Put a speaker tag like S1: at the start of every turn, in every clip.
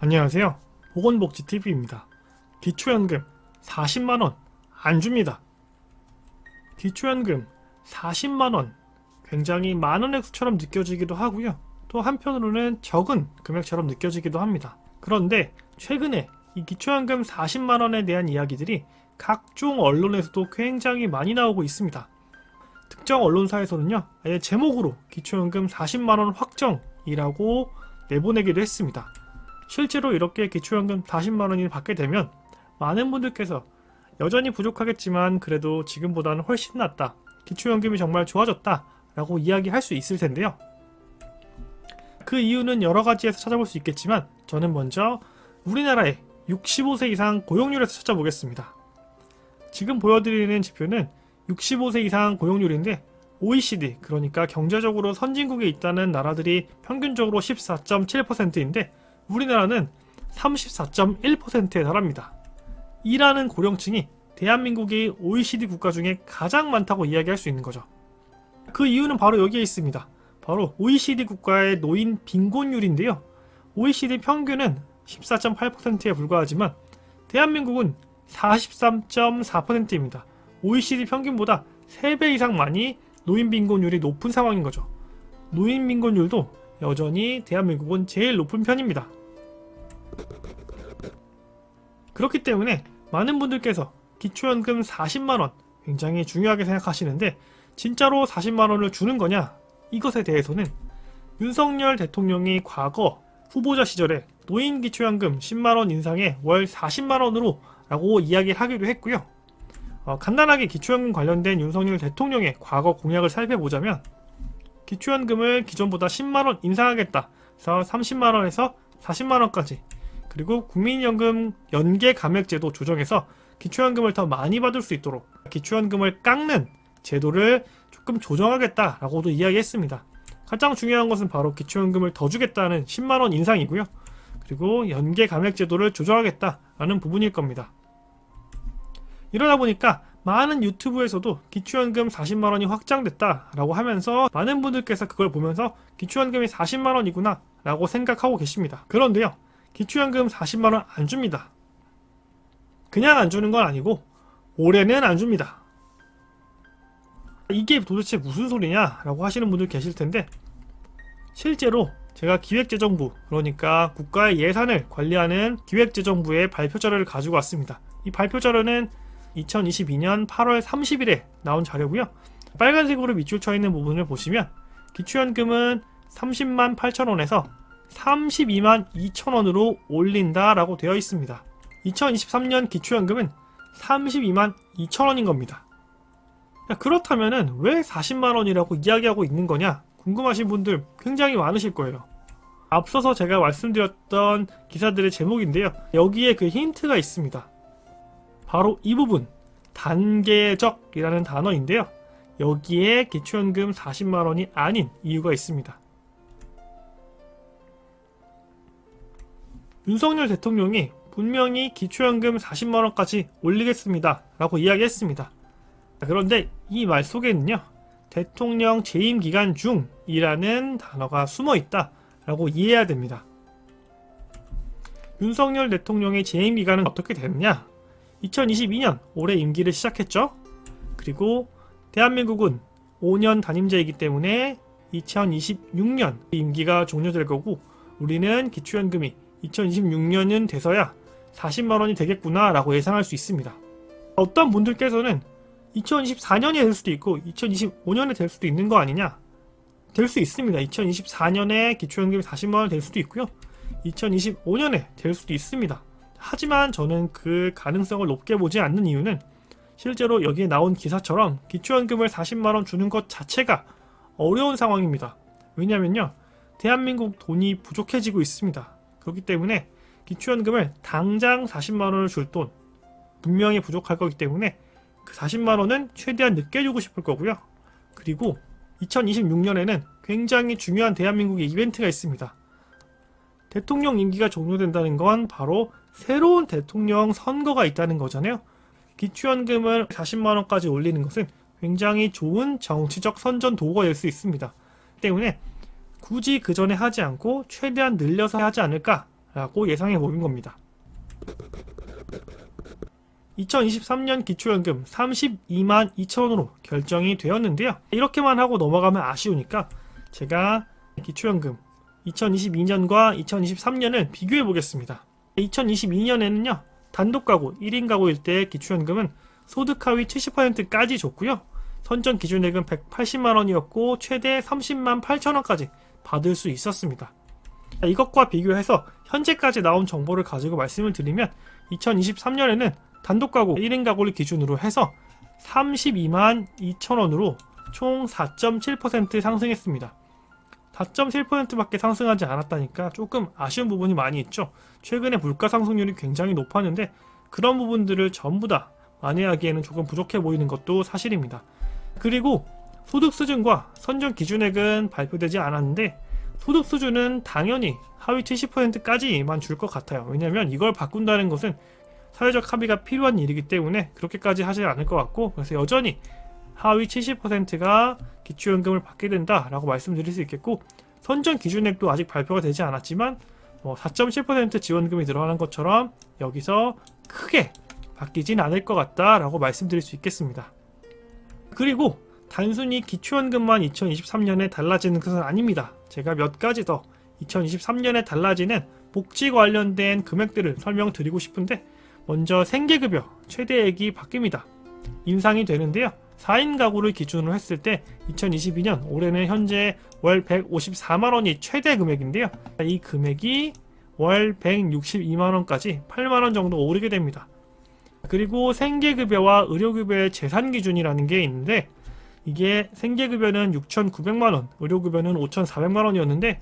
S1: 안녕하세요. 보건복지TV입니다. 기초연금 40만원 안 줍니다. 기초연금 40만원 굉장히 많은 액수처럼 느껴지기도 하고요. 또 한편으로는 적은 금액처럼 느껴지기도 합니다. 그런데 최근에 이 기초연금 40만원에 대한 이야기들이 각종 언론에서도 굉장히 많이 나오고 있습니다. 특정 언론사에서는요, 아예 제목으로 기초연금 40만원 확정이라고 내보내기도 했습니다. 실제로 이렇게 기초연금 40만원이 받게 되면 많은 분들께서 여전히 부족하겠지만 그래도 지금보다는 훨씬 낫다, 기초연금이 정말 좋아졌다 라고 이야기할 수 있을 텐데요. 그 이유는 여러 가지에서 찾아볼 수 있겠지만 저는 먼저 우리나라의 65세 이상 고용률에서 찾아보겠습니다. 지금 보여드리는 지표는 65세 이상 고용률인데 OECD, 그러니까 경제적으로 선진국에 있다는 나라들이 평균적으로 14.7%인데 우리나라는 34.1%에 달합니다. 이라는 고령층이 대한민국이 OECD 국가 중에 가장 많다고 이야기할 수 있는 거죠. 그 이유는 바로 여기에 있습니다. 바로 OECD 국가의 노인 빈곤율인데요. OECD 평균은 14.8%에 불과하지만 대한민국은 43.4%입니다. OECD 평균보다 3배 이상 많이 노인 빈곤율이 높은 상황인 거죠. 노인 빈곤율도 여전히 대한민국은 제일 높은 편입니다. 그렇기 때문에 많은 분들께서 기초연금 40만원 굉장히 중요하게 생각하시는데 진짜로 40만원을 주는 거냐? 이것에 대해서는 윤석열 대통령이 과거 후보자 시절에 노인 기초연금 10만원 인상에 월 40만원으로 라고 이야기하기도 했고요. 간단하게 기초연금 관련된 윤석열 대통령의 과거 공약을 살펴보자면 기초연금을 기존보다 10만원 인상하겠다. 그래서 30만원에서 40만원까지, 그리고 국민연금 연계 감액제도 조정해서 기초연금을 더 많이 받을 수 있도록 기초연금을 깎는 제도를 조금 조정하겠다라고도 이야기했습니다. 가장 중요한 것은 바로 기초연금을 더 주겠다는 10만원 인상이고요. 그리고 연계 감액제도를 조정하겠다라는 부분일 겁니다. 이러다 보니까 많은 유튜브에서도 기초연금 40만원이 확장됐다라고 하면서 많은 분들께서 그걸 보면서 기초연금이 40만원이구나 라고 생각하고 계십니다. 그런데요, 기초연금 40만원 안 줍니다. 그냥 안 주는 건 아니고 올해는 안 줍니다. 이게 도대체 무슨 소리냐 라고 하시는 분들 계실 텐데, 실제로 제가 기획재정부, 그러니까 국가의 예산을 관리하는 기획재정부의 발표 자료를 가지고 왔습니다. 이 발표 자료는 2022년 8월 30일에 나온 자료고요. 빨간색으로 밑줄 쳐 있는 부분을 보시면 기초연금은 30만 8천원에서 32만 2천원으로 올린다라고 되어 있습니다. 2023년 기초연금은 32만 2천원인 겁니다. 그렇다면은 왜 40만원이라고 이야기하고 있는 거냐 궁금하신 분들 굉장히 많으실 거예요. 앞서서 제가 말씀드렸던 기사들의 제목인데요, 여기에 그 힌트가 있습니다. 바로 이 부분, 단계적이라는 단어인데요, 여기에 기초연금 40만원이 아닌 이유가 있습니다. 윤석열 대통령이 분명히 기초연금 40만원까지 올리겠습니다 라고 이야기했습니다. 그런데 이 말 속에는요, 대통령 재임 기간 중이라는 단어가 숨어 있다 라고 이해해야 됩니다. 윤석열 대통령의 재임 기간은 어떻게 됐냐? 2022년 올해 임기를 시작했죠. 그리고 대한민국은 5년 단임제이기 때문에 2026년 임기가 종료될 거고, 우리는 기초연금이 2026년은 돼서야 40만원이 되겠구나 라고 예상할 수 있습니다. 어떤 분들께서는 2024년이 될 수도 있고 2025년에 될 수도 있는 거 아니냐? 될 수 있습니다. 2024년에 기초연금이 40만원 될 수도 있고요, 2025년에 될 수도 있습니다. 하지만 저는 그 가능성을 높게 보지 않는 이유는 실제로 여기에 나온 기사처럼 기초연금을 40만원 주는 것 자체가 어려운 상황입니다. 왜냐면요, 대한민국 돈이 부족해지고 있습니다. 그렇기 때문에 기초연금을 당장 40만원을 줄 돈 분명히 부족할 거기 때문에 그 40만원은 최대한 늦게 주고 싶을 거고요. 그리고 2026년에는 굉장히 중요한 대한민국의 이벤트가 있습니다. 대통령 임기가 종료된다는 건 바로 새로운 대통령 선거가 있다는 거잖아요. 기초연금을 40만원까지 올리는 것은 굉장히 좋은 정치적 선전 도구가 될 수 있습니다. 때문에 굳이 그 전에 하지 않고 최대한 늘려서 하지 않을까 라고 예상해 보는 겁니다. 2023년 기초연금 32만 2천원으로 결정이 되었는데요. 이렇게만 하고 넘어가면 아쉬우니까 제가 기초연금 2022년과 2023년을 비교해 보겠습니다. 2022년에는요, 단독가구 1인 가구일 때 기초연금은 소득 하위 70%까지 줬고요. 선정 기준액은 180만원이었고 최대 30만 8천원까지 받을 수 있었습니다. 이것과 비교해서 현재까지 나온 정보를 가지고 말씀을 드리면 2023년에는 단독가구 1인 가구를 기준으로 해서 32만 2천원으로 총 4.7% 상승했습니다. 4.7%밖에 상승하지 않았다니까 조금 아쉬운 부분이 많이 있죠. 최근에 물가 상승률이 굉장히 높았는데 그런 부분들을 전부 다 만회하기에는 조금 부족해 보이는 것도 사실입니다. 그리고 소득 수준과 선정 기준액은 발표되지 않았는데 소득 수준은 당연히 하위 70%까지만 줄 것 같아요. 왜냐면 이걸 바꾼다는 것은 사회적 합의가 필요한 일이기 때문에 그렇게까지 하지 않을 것 같고, 그래서 여전히 하위 70%가 기초연금을 받게 된다라고 말씀드릴 수 있겠고, 선정 기준액도 아직 발표가 되지 않았지만 4.7% 지원금이 들어가는 것처럼 여기서 크게 바뀌진 않을 것 같다라고 말씀드릴 수 있겠습니다. 그리고 단순히 기초연금만 2023년에 달라지는 것은 아닙니다. 제가 몇 가지 더 2023년에 달라지는 복지 관련된 금액들을 설명드리고 싶은데, 먼저 생계급여 최대액이 바뀝니다. 인상이 되는데요. 4인 가구를 기준으로 했을 때 2022년 올해는 현재 월 154만원이 최대 금액인데요. 이 금액이 월 162만원까지 8만원 정도 오르게 됩니다. 그리고 생계급여와 의료급여의 재산기준이라는 게 있는데, 이게 생계급여는 6,900만원, 의료급여는 5,400만원이었는데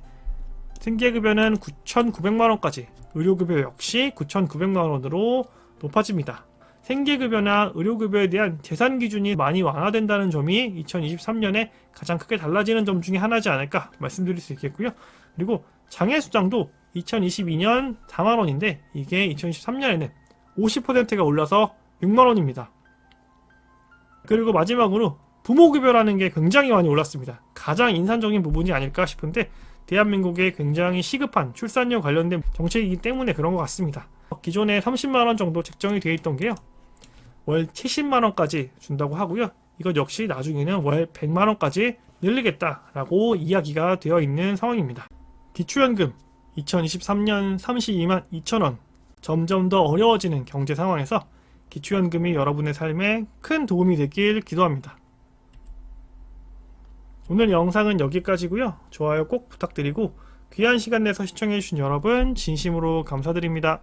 S1: 생계급여는 9,900만원까지, 의료급여 역시 9,900만원으로 높아집니다. 생계급여나 의료급여에 대한 재산기준이 많이 완화된다는 점이 2023년에 가장 크게 달라지는 점 중에 하나지 않을까 말씀드릴 수 있겠고요. 그리고 장애수당도 2022년 4만원인데 이게 2023년에는 50%가 올라서 6만원입니다. 그리고 마지막으로 부모급여라는 게 굉장히 많이 올랐습니다. 가장 인상적인 부분이 아닐까 싶은데 대한민국에 굉장히 시급한 출산율 관련된 정책이기 때문에 그런 것 같습니다. 기존에 30만원 정도 책정이 되어 있던 게요, 월 70만원까지 준다고 하고요. 이것 역시 나중에는 월 100만원까지 늘리겠다라고 이야기가 되어 있는 상황입니다. 기초연금 2023년 32만 2천원, 점점 더 어려워지는 경제 상황에서 기초연금이 여러분의 삶에 큰 도움이 되길 기도합니다. 오늘 영상은 여기까지고요. 좋아요 꼭 부탁드리고 귀한 시간 내서 시청해주신 여러분 진심으로 감사드립니다.